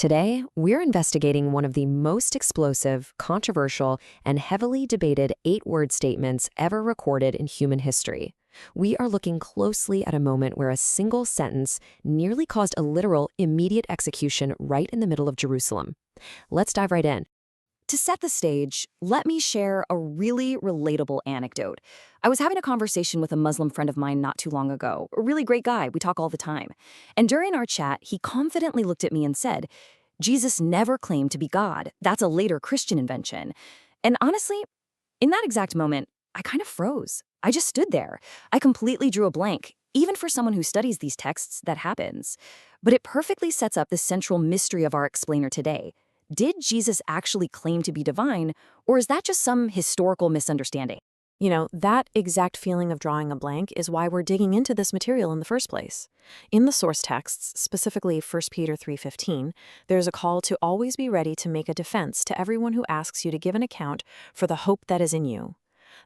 Today, we're investigating one of the most explosive, controversial, and heavily debated 8-word statements ever recorded in human history. We are looking closely at a moment where a single sentence nearly caused a literal, immediate execution right in the middle of Jerusalem. Let's dive right in. To set the stage, let me share a really relatable anecdote. I was having a conversation with a Muslim friend of mine not too long ago, a really great guy, we talk all the time. And during our chat, he confidently looked at me and said, "Jesus never claimed to be God. That's a later Christian invention." And honestly, in that exact moment, I kind of froze. I just stood there. I completely drew a blank. Even for someone who studies these texts, that happens. But it perfectly sets up the central mystery of our explainer today. Did Jesus actually claim to be divine, or is that just some historical misunderstanding? That exact feeling of drawing a blank is why we're digging into this material in the first place. In the source texts, specifically 1 Peter 3:15, there's a call to always be ready to make a defense to everyone who asks you to give an account for the hope that is in you.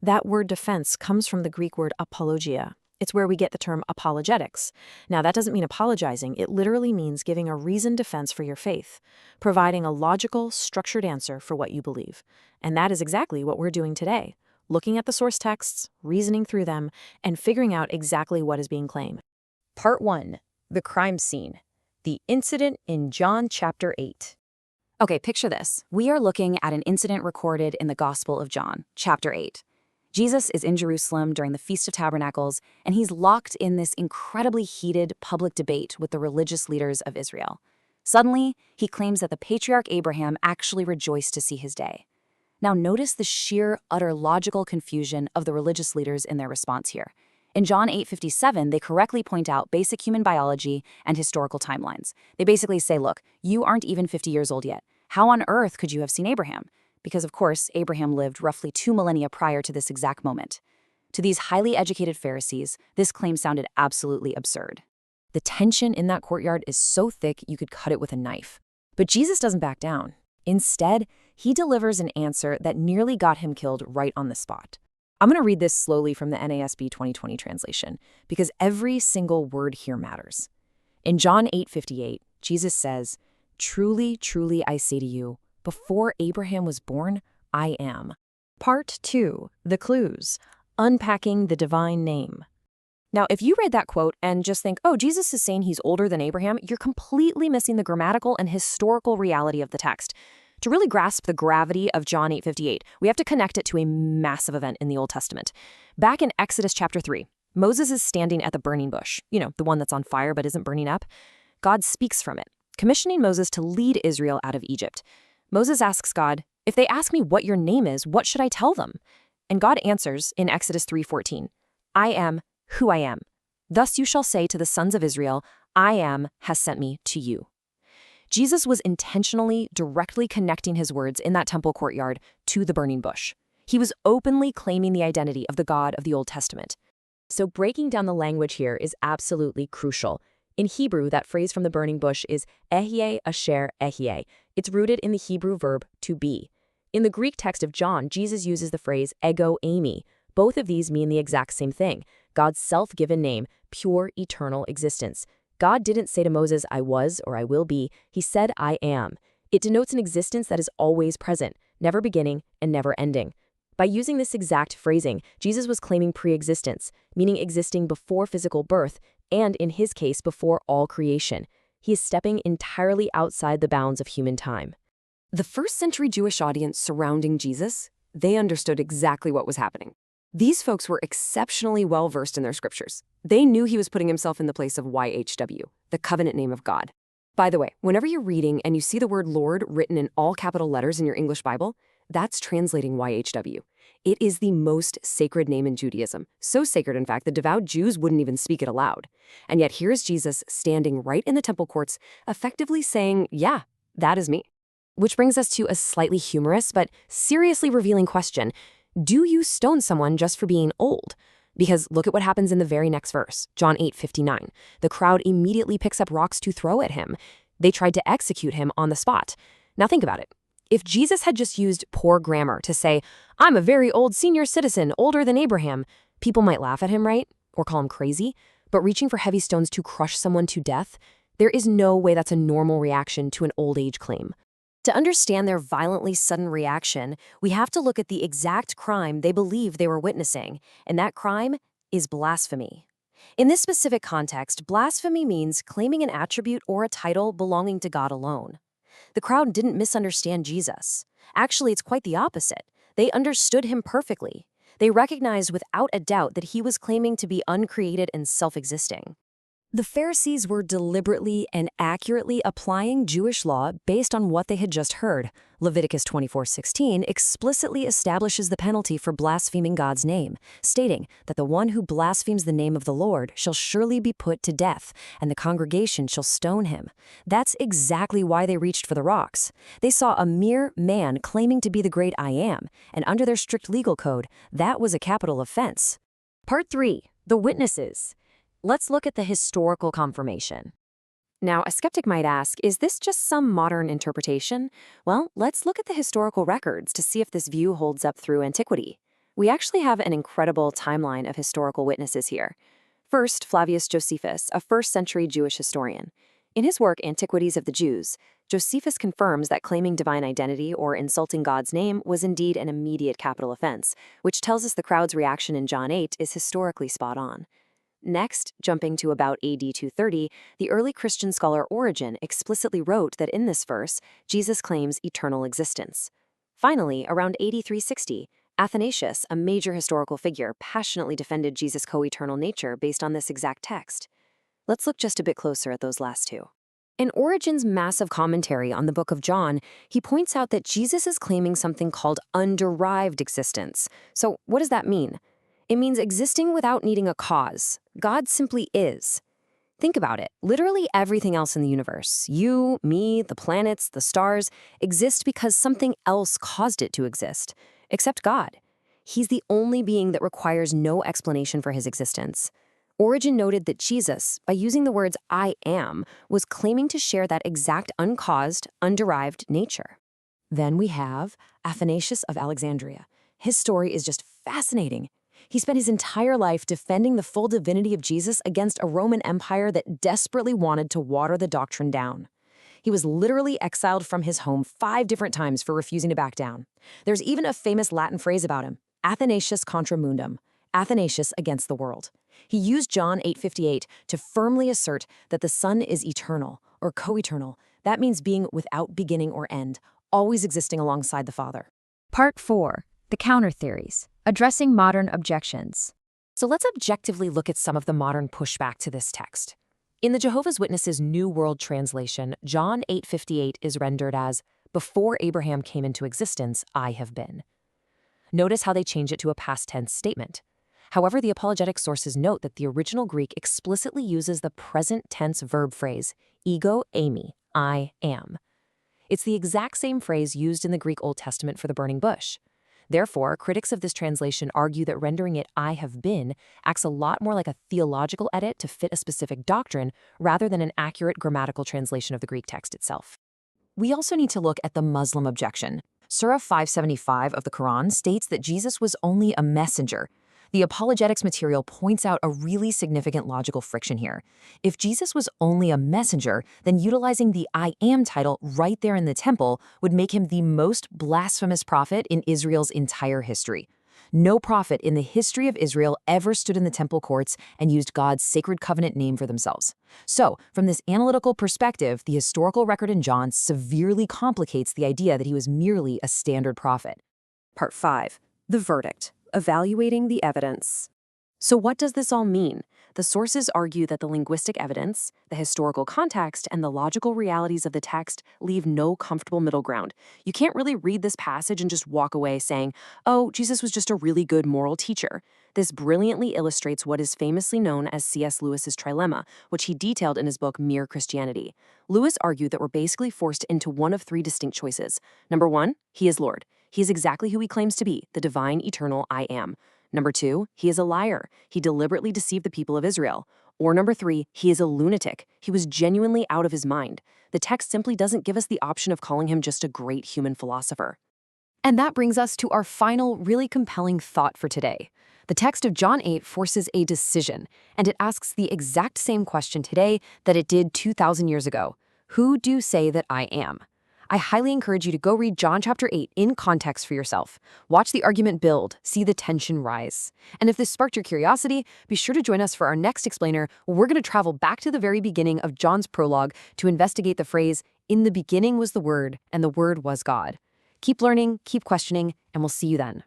That word defense comes from the Greek word apologia. It's where we get the term apologetics. Now, that doesn't mean apologizing. It literally means giving a reasoned defense for your faith, providing a logical, structured answer for what you believe. And that is exactly what we're doing today, looking at the source texts, reasoning through them, and figuring out exactly what is being claimed. Part 1. The crime scene. The incident in John chapter 8. Okay, picture this. We are looking at an incident recorded in the Gospel of John, chapter 8. Jesus is in Jerusalem during the Feast of Tabernacles, and he's locked in this incredibly heated public debate with the religious leaders of Israel. Suddenly, he claims that the patriarch Abraham actually rejoiced to see his day. Now notice the sheer, utter logical confusion of the religious leaders in their response here. In John 8:57, they correctly point out basic human biology and historical timelines. They basically say, look, you aren't even 50 years old yet. How on earth could you have seen Abraham? Because, of course, Abraham lived roughly 2 millennia prior to this exact moment. To these highly educated Pharisees, this claim sounded absolutely absurd. The tension in that courtyard is so thick you could cut it with a knife. But Jesus doesn't back down. Instead, he delivers an answer that nearly got him killed right on the spot. I'm going to read this slowly from the NASB 2020 translation, because every single word here matters. In John 8:58, Jesus says, "Truly, truly, I say to you, before Abraham was born, I am." Part 2, the clues, unpacking the divine name. Now, if you read that quote and just think, oh, Jesus is saying he's older than Abraham, you're completely missing the grammatical and historical reality of the text. To really grasp the gravity of John 8:58, we have to connect it to a massive event in the Old Testament. Back in Exodus chapter 3, Moses is standing at the burning bush, the one that's on fire but isn't burning up. God speaks from it, commissioning Moses to lead Israel out of Egypt. Moses asks God, "If they ask me what your name is, what should I tell them?" And God answers in Exodus 3:14, "I am who I am. Thus you shall say to the sons of Israel, I am has sent me to you." Jesus was intentionally, directly connecting his words in that temple courtyard to the burning bush. He was openly claiming the identity of the God of the Old Testament. So breaking down the language here is absolutely crucial. In Hebrew, that phrase from the burning bush is ehyeh asher ehyeh. It's rooted in the Hebrew verb to be. In the Greek text of John, Jesus uses the phrase ego eimi. Both of these mean the exact same thing, God's self-given name, pure, eternal existence. God didn't say to Moses, I was or I will be. He said, I am. It denotes an existence that is always present, never beginning and never ending. By using this exact phrasing, Jesus was claiming pre-existence, meaning existing before physical birth, and in his case, before all creation. He is stepping entirely outside the bounds of human time. The first-century Jewish audience surrounding Jesus, they understood exactly what was happening. These folks were exceptionally well-versed in their scriptures. They knew he was putting himself in the place of YHW, the covenant name of God. By the way, whenever you're reading and you see the word Lord written in all capital letters in your English Bible, that's translating YHW. It is the most sacred name in Judaism. So sacred, in fact, the devout Jews wouldn't even speak it aloud. And yet here's Jesus standing right in the temple courts, effectively saying, yeah, that is me. Which brings us to a slightly humorous but seriously revealing question. Do you stone someone just for being old? Because look at what happens in the very next verse, John 8:59. The crowd immediately picks up rocks to throw at him. They tried to execute him on the spot. Now think about it. If Jesus had just used poor grammar to say, I'm a very old senior citizen, older than Abraham, people might laugh at him, right? Or call him crazy. But reaching for heavy stones to crush someone to death, There is no way that's a normal reaction to an old age claim. To understand their violently sudden reaction, we have to look at the exact crime they believe they were witnessing, and that crime is blasphemy. In this specific context, blasphemy means claiming an attribute or a title belonging to God alone. The crowd didn't misunderstand Jesus. Actually, it's quite the opposite. They understood him perfectly. They recognized without a doubt that he was claiming to be uncreated and self-existing. The Pharisees were deliberately and accurately applying Jewish law based on what they had just heard. Leviticus 24:16 explicitly establishes the penalty for blaspheming God's name, stating that the one who blasphemes the name of the Lord shall surely be put to death, and the congregation shall stone him. That's exactly why they reached for the rocks. They saw a mere man claiming to be the great I Am, and under their strict legal code, that was a capital offense. Part 3. The Witnesses. Let's look at the historical confirmation. Now, a skeptic might ask, is this just some modern interpretation? Well, let's look at the historical records to see if this view holds up through antiquity. We actually have an incredible timeline of historical witnesses here. First, Flavius Josephus, a first-century Jewish historian. In his work, Antiquities of the Jews, Josephus confirms that claiming divine identity or insulting God's name was indeed an immediate capital offense, which tells us the crowd's reaction in John 8 is historically spot on. Next, jumping to about AD 230, the early Christian scholar Origen explicitly wrote that in this verse, Jesus claims eternal existence. Finally, around AD 360, Athanasius, a major historical figure, passionately defended Jesus' co-eternal nature based on this exact text. Let's look just a bit closer at those last two. In Origen's massive commentary on the book of John, he points out that Jesus is claiming something called underived existence. So what does that mean? It means existing without needing a cause. God simply is. Think about it. Literally everything else in the universe, you, me, the planets, the stars, exist because something else caused it to exist, except God. He's the only being that requires no explanation for his existence. Origen noted that Jesus, by using the words I am, was claiming to share that exact uncaused, underived nature. Then we have Athanasius of Alexandria. His story is just fascinating. He spent his entire life defending the full divinity of Jesus against a Roman Empire that desperately wanted to water the doctrine down. He was literally exiled from his home 5 different times for refusing to back down. There's even a famous Latin phrase about him, Athanasius contra mundum, Athanasius against the world. He used John 8:58 to firmly assert that the Son is eternal, or co-eternal. That means being without beginning or end, always existing alongside the Father. Part 4. The counter-theories. Addressing modern objections. So let's objectively look at some of the modern pushback to this text. In the Jehovah's Witnesses New World Translation, John 8:58 is rendered as, "Before Abraham came into existence, I have been." Notice how they change it to a past tense statement. However, the apologetic sources note that the original Greek explicitly uses the present tense verb phrase, ego eimi, I am. It's the exact same phrase used in the Greek Old Testament for the burning bush. Therefore, critics of this translation argue that rendering it I have been acts a lot more like a theological edit to fit a specific doctrine rather than an accurate grammatical translation of the Greek text itself. We also need to look at the Muslim objection. Surah 575 of the Quran states that Jesus was only a messenger. The apologetics material points out a really significant logical friction here. If Jesus was only a messenger, then utilizing the I am title right there in the temple would make him the most blasphemous prophet in Israel's entire history. No prophet in the history of Israel ever stood in the temple courts and used God's sacred covenant name for themselves. So, from this analytical perspective, the historical record in John severely complicates the idea that he was merely a standard prophet. Part 5. The verdict. Evaluating the evidence. So what does this all mean? The sources argue that the linguistic evidence, the historical context, and the logical realities of the text leave no comfortable middle ground. You can't really read this passage and just walk away saying, oh, Jesus was just a really good moral teacher. This brilliantly illustrates what is famously known as C.S. Lewis's trilemma, which he detailed in his book Mere Christianity. Lewis argued that we're basically forced into one of 3 distinct choices. Number 1, he is Lord. He is exactly who he claims to be, the divine, eternal I am. Number 2, he is a liar. He deliberately deceived the people of Israel. Or number 3, he is a lunatic. He was genuinely out of his mind. The text simply doesn't give us the option of calling him just a great human philosopher. And that brings us to our final, really compelling thought for today. The text of John 8 forces a decision, and it asks the exact same question today that it did 2,000 years ago. Who do you say that I am? I highly encourage you to go read John chapter 8 in context for yourself. Watch the argument build, see the tension rise. And if this sparked your curiosity, be sure to join us for our next explainer, where we're going to travel back to the very beginning of John's prologue to investigate the phrase, "In the beginning was the Word, and the Word was God." Keep learning, keep questioning, and we'll see you then.